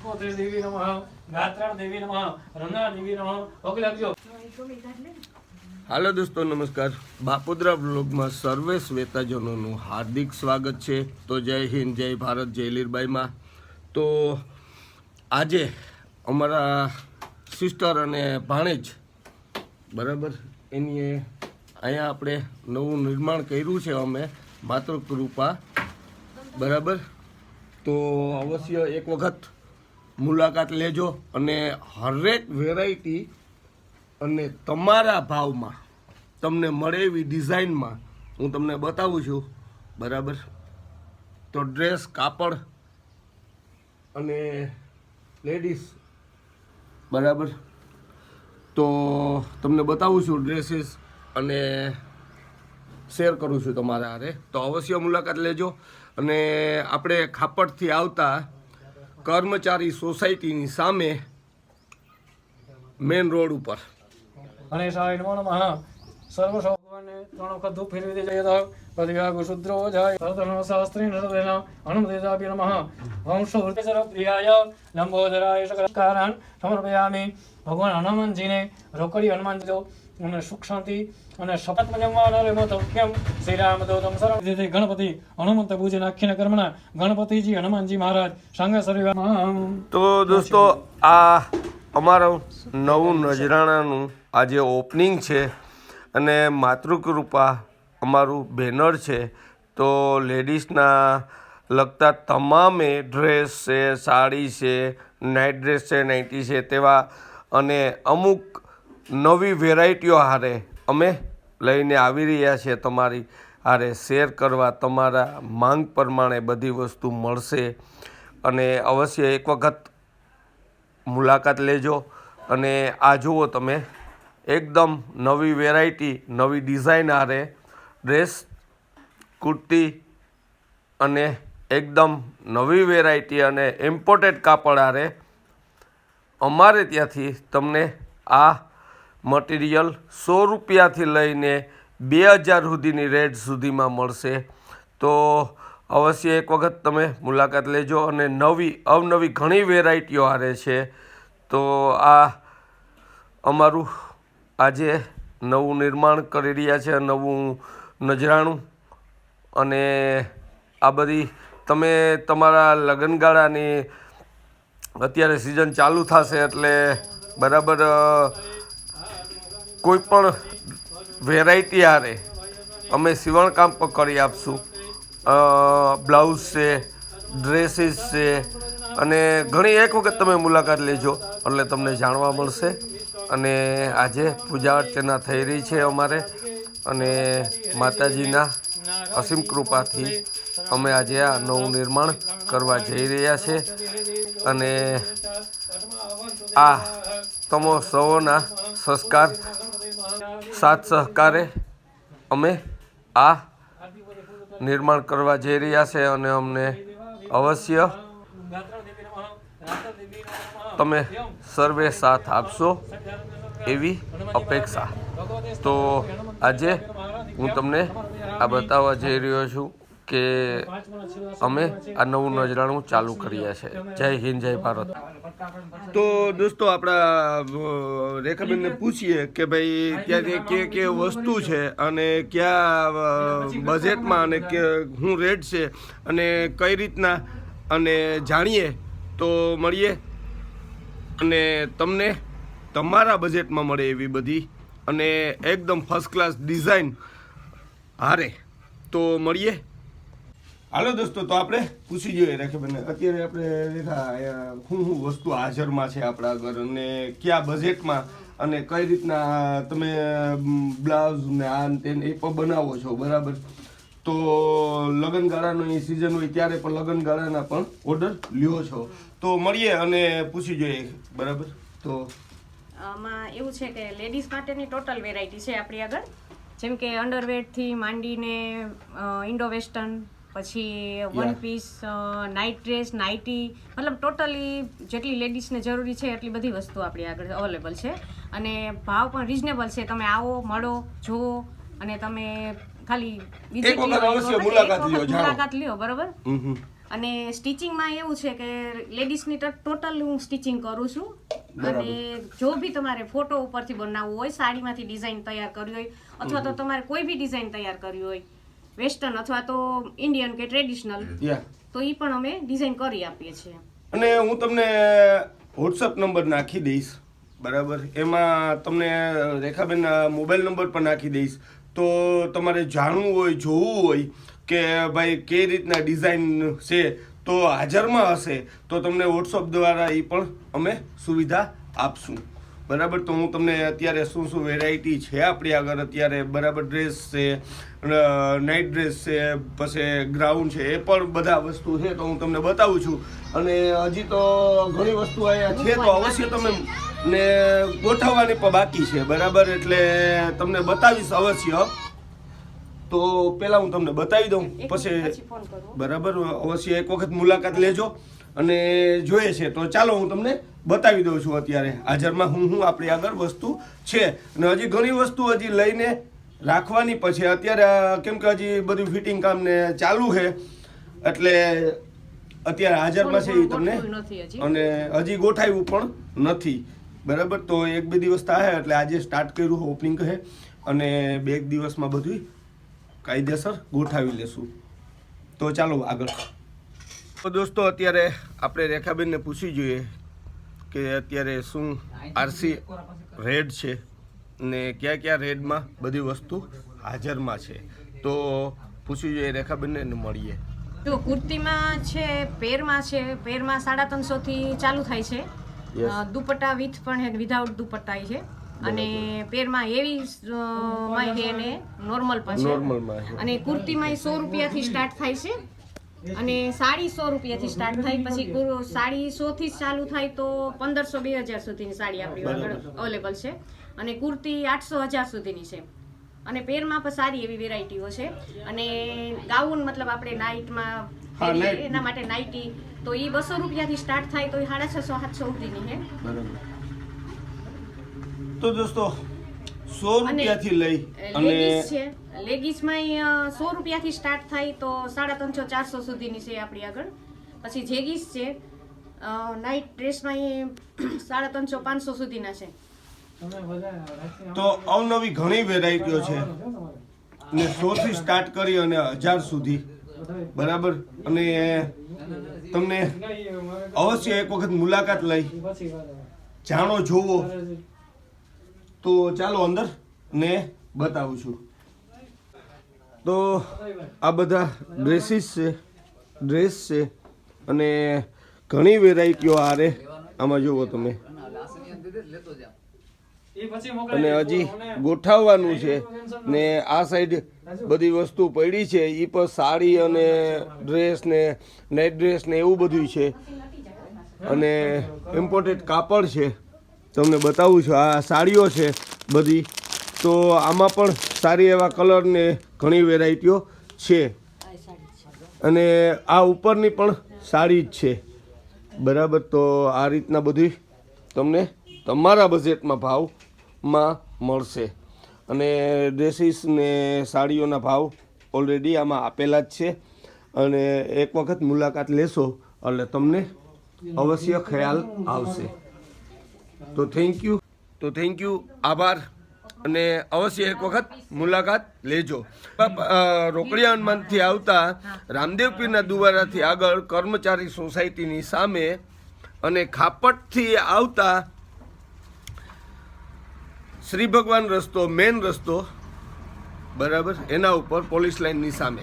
પુષ્પોત્રી દેવી નમઃ, ગાત્રા દેવી નમઃ, રંગા દેવી નમઃ. ઓકે લાગજો. હાલો દોસ્તો, નમસ્કાર. બાપુદ્રા બ્લોગમાં સર્વે શ્વેતાજનોનું હાર્દિક સ્વાગત છે. તો જય હિન્દ, જય ભારત, જય લીરબાઈમાં. તો આજે અમારા સિસ્ટર અને ભાણેજ બરાબર એની અહીંયા આપણે નવું નિર્માણ કર્યું છે અમે માતૃકૃપા બરાબર. તો અવશ્ય એક વખત મુલાકાત લેજો અને હરેક વેરાયટી અને તમારા ભાવમાં તમને મળે એવી ડિઝાઇનમાં હું તમને બતાવું છું બરાબર. તો ડ્રેસ, કાપડ અને લેડીઝ બરાબર. તો તમને બતાવું છું ડ્રેસીસ અને શેર કરું છું તમારા હારે. તો અવશ્ય મુલાકાત લેજો. અને આપણે ખાપડથી આવતા કર્મચારી સોસાયટીની સામે મેન રોડ ઉપર અને સાય નમો નમઃ. સર્વ ભગવાનને 3 વખત ધૂપ ફેરવી દેજો. તો પદવ્યાગ શુદ્રો જાય સર્વધર્મ શાસ્ત્રી નરદેન હનુમદેજાભ્ય નમઃ. વંશો વૃત્તિસર પ્રિયાય લંબોદરાય સકલકારાન સમર્પયામિ. ભગવાન હનુમાનજીને રોકડી હનુમાનજી અને સુખ શાંતિ અને શપથ મજમવાના મતો કેમ શ્રી રામ દોતમ સર્વ દેતે ગણપતિ હનુમંત પૂજન આખ્યાન કર્મના ગણપતિજી હનુમાનજી મહારાજ સંગ સર્વમાં. તો દોસ્તો, આ અમારું નવું નજરાણાનું આજે ઓપનિંગ છે અને માતૃકૃપા અમારું બેનર છે. તો લેડીઝના લગતા તમામે ડ્રેસ છે, સાડી છે, નાઇટ ડ્રેસ છે, નાઇટી છે તેવા અને અમુક નવી વેરાયટીઓ હારે અમે લઈને આવી રહ્યા છીએ તમારી હારે શેર કરવા. તમારા માંગ પ્રમાણે બધી વસ્તુ મળશે અને અવશ્ય એક વખત મુલાકાત લેજો. અને આ જુઓ તમે, એકદમ નવી વેરાયટી, નવી ડિઝાઇન હારે ડ્રેસ, કુર્તી અને એકદમ નવી વેરાયટી અને ઇમ્પોર્ટેડ કાપડ હારે અમારે ત્યાંથી તમને આ મટીરિયલ 100 રૂપિયાથી લઈને 2000 સુધીની રેટ સુધીમાં મળશે. તો અવશ્ય એક વખત તમે મુલાકાત લેજો. અને અવનવી ઘણી વેરાયટીઓ હારે છે. તો આ અમારું આજે નવું નિર્માણ કરી રહ્યા છે, નવું નજરાણું. અને આ બધી તમે તમારા લગ્નગાળાની અત્યારે સિઝન ચાલુ થશે એટલે બરાબર કોઈ પણ વેરાયટી હારે અમે સીવણકામ પણ કરી આપશું. બ્લાઉઝ છે, ડ્રેસીસ છે અને ઘણી. એક વખત તમે મુલાકાત લેજો એટલે તમને જાણવા મળશે. અને આજે પૂજા અર્ચના થઈ રહી છે અમારે અને માતાજીના અસીમ કૃપાથી અમે આજે આ નવું નિર્માણ કરવા જઈ રહ્યા છે. અને આ તમો સૌના સંસ્કાર સાથ સહકારે અમે આ નિર્માણ કરવા જઈ રહ્યા છે અને અમને અવશ્ય તમે સર્વે સાથ આપશો એવી અપેક્ષા. તો આજે હું તમને આ બતાવવા જઈ રહ્યો છું કે અમે આ નવું નજરાણું ચાલુ કર્યા છે. જય હિન્દ, જય ભારત. તો દોસ્તો, આપણા રેખાબેનને પૂછીએ કે ભાઈ ત્યાં કે વસ્તુ છે અને કયા બજેટમાં અને કે શું રેટ છે અને કઈ રીતના અને જાણીએ તો મળીએ અને તમને તમારા બજેટમાં મળે એવી બધી અને એકદમ ફર્સ્ટ ક્લાસ ડિઝાઇન હારે. તો મળીએ. હાલો દોસ્તો, તો આપણે પૂછી જોઈએ રેખાબેનને અત્યારે આપણે શું વસ્તુ હાજરમાં છે આપણા આગળ અને કયા બજેટમાં અને કઈ રીતના તમે બ્લાઉઝ ને આ ને એ પણ બનાવો છો બરાબર. તો લગ્નગાળાની સિઝન હોય ત્યારે પણ લગ્નગાળાના પણ ઓર્ડર લ્યો છો. તો મળીએ અને પૂછી જોઈએ બરાબર. તો આમાં એવું છે કે લેડીઝ માટેની ટોટલ વેરાયટી છે આપણી આગળ. જેમ કે અંડરવેરથી માંડીને ઇન્ડો વેસ્ટર્ન, પછી one piece, night dress, nightie, મતલબ ટોટલી જેટલી લેડીઝને જરૂરી છે એટલી બધી વસ્તુ આપણી આગળ અવેલેબલ છે. અને ભાવ પણ રિઝનેબલ છે. તમે આવો, મળો, જુઓ અને તમે ખાલી મુલાકાત લ્યો બરાબર. અને સ્ટિચિંગમાં એવું છે કે લેડીઝની ટોટલ હું સ્ટિચિંગ કરું છું. અને જો બી તમારે ફોટો ઉપરથી બનાવવું હોય, સાડીમાંથી ડિઝાઇન તૈયાર કરવી હોય, અથવા તો તમારે કોઈ બી ડિઝાઇન તૈયાર કરવી હોય, વેસ્ટર્ન અથવા તો ઇન્ડિયન કે ટ્રેડિશનલ, તો એ પણ અમે ડિઝાઇન કરી આપીએ છીએ. અને હું તમને વોટ્સઅપ નંબર નાખી દઈશ, બરાબર? એમાં તમને રેખાબેનના મોબાઈલ નંબર પણ નાખી દઈશ. તો તમારે જાણવું હોય, જોવું હોય કે ભાઈ કઈ રીતના ડિઝાઇન છે, તો હાજરમાં હશે તો તમને વોટ્સઅપ દ્વારા એ પણ અમે સુવિધા આપશું, બરાબર? તો હું તમને અત્યારે શું શું વેરાયટી છે આપણી આગળ અત્યારે, બરાબર, ડ્રેસ છે, નાઇટ ડ્રેસ છે, પછી ગ્રાઉન્ડ છે, એ પણ બધા વસ્તુ છે તો હું તમને બતાવું છું. અને હજી તો ઘણી વસ્તુ અહીંયા છે તો અવશ્ય તમે ને ગોઠવવાની પણ બાકી છે, બરાબર? એટલે તમને બતાવીશ અવશ્ય. તો પહેલાં હું તમને બતાવી દઉં, પછી બરાબર અવશ્ય એક વખત મુલાકાત લેજો અને જોઈએ છે તો ચાલો હું તમને બતાવી દઉં છું અત્યારે હાજરમાં હું આપણી આગળ વસ્તુ છે. અને હજી ઘણી વસ્તુ હજી લઈને રાખવાની પછી અત્યારે, કેમ કે હજી બધું ફિટિંગ કામ ને ચાલુ છે એટલે અત્યારે હાજરમાં છે એ તમને, અને હજી ગોઠવ્યું પણ નથી, બરાબર? તો 1-2 દિવસ થાય એટલે આજે સ્ટાર્ટ કર્યું ઓપનિંગ કહે, અને 2 દિવસમાં બધું કાયદેસર ગોઠવી લેશું. તો ચાલો આગળ. તો દોસ્તો અત્યારે આપણે રેખાબેનને પૂછી જોઈએ કે અત્યારે શું આરસી રેડ છે ને કયા કયા રેડમાં બધી વસ્તુ હાજરમાં છે. તો પૂછી જોઈએ રેખાબેનને ને મળીએ. જો કુર્તીમાં છે, પેરમાં છે, પેરમાં 350 થી ચાલુ થાય છે. દુપટ્ટા વિથ પણ વિધાઉટ દુપટ્ટા છે. અને પેરમાં હેવી માં છે ને નોર્મલ પણ છે. અને કુર્તીમાં 100 રૂપિયાથી સ્ટાર્ટ થાય છે, અને સાડી 100 રૂપિયાથી સ્ટાર્ટ થાય. પછી સાડી 100 થી ચાલુ થાય તો 1500-2000 સુધીની સાડી આપણી આગળ અવેલેબલ છે. અને કુર્તી 800-1000 સુધીની છે. અને પેરમાં પણ સારી એવી વેરાયટીઓ છે. અને ગાઉન મતલબ આપણે નાઇટમાં એના માટે નાઇટી તો એ 200 રૂપિયાથી સ્ટાર્ટ થાય તો 650-700 સુધીની છે. તો દોસ્તો 100 રૂપિયાથી લઈ લેગીસ છે, લેગીસમાં 100 રૂપિયાથી સ્ટાર્ટ થાય તો 350-400 સુધીની છે આપણી આગળ. પછી જેગીસ છે, નાઇટ ડ્રેસમાં 350-500 સુધીના છે. તો અવનવી ઘણી વેરાયટીઓ છે ને 100 થી સ્ટાર્ટ કરી અને 1000 સુધી, બરાબર? અને તમને અવશ્ય એક વખત મુલાકાત લઈ જાણો જોવો. તો ચાલો અંદર ને બતાવું છું. તો આ બધા ડ્રેસીસ છે, ડ્રેસ છે, અને ઘણી વેરાયટીઓ આરે આમાં જુઓ તમે. અને હજી ગોઠવવાનું છે ને આ સાઈડ બધી વસ્તુ પડી છે, એ પણ સાડી અને ડ્રેસ ને નાઇટ ડ્રેસ ને એવું બધું છે. અને ઇમ્પોર્ટેડ કાપડ છે, તમને બતાવું છું. આ સાડીઓ છે બધી, તો આમાં પણ સારી એવા કલર ને ઘણી વેરાયટીઓ છે. અને આ ઉપરની પણ સાડી જ છે, બરાબર? તો આ રીતના બધી તમને તમારા બજેટમાં ભાવમાં મળશે. અને ડ્રેસીસ ને સાડીઓના ભાવ ઓલરેડી આમાં આપેલા જ છે. અને એક વખત મુલાકાત લેશો એટલે તમને અવશ્ય ખ્યાલ આવશે. તો થેન્ક યુ, આભાર. અને અવશ્ય એક વખત મુલાકાત લેજો. રોકડિયા હનુમાનથી આવતા રામદેવ પીરના દુવારાથી આગળ કર્મચારી સોસાયટીની સામે, અને ખાપટથી આવતા શ્રી ભગવાન રસ્તો, મેન રસ્તો, બરાબર, એના ઉપર પોલીસ લાઇનની સામે.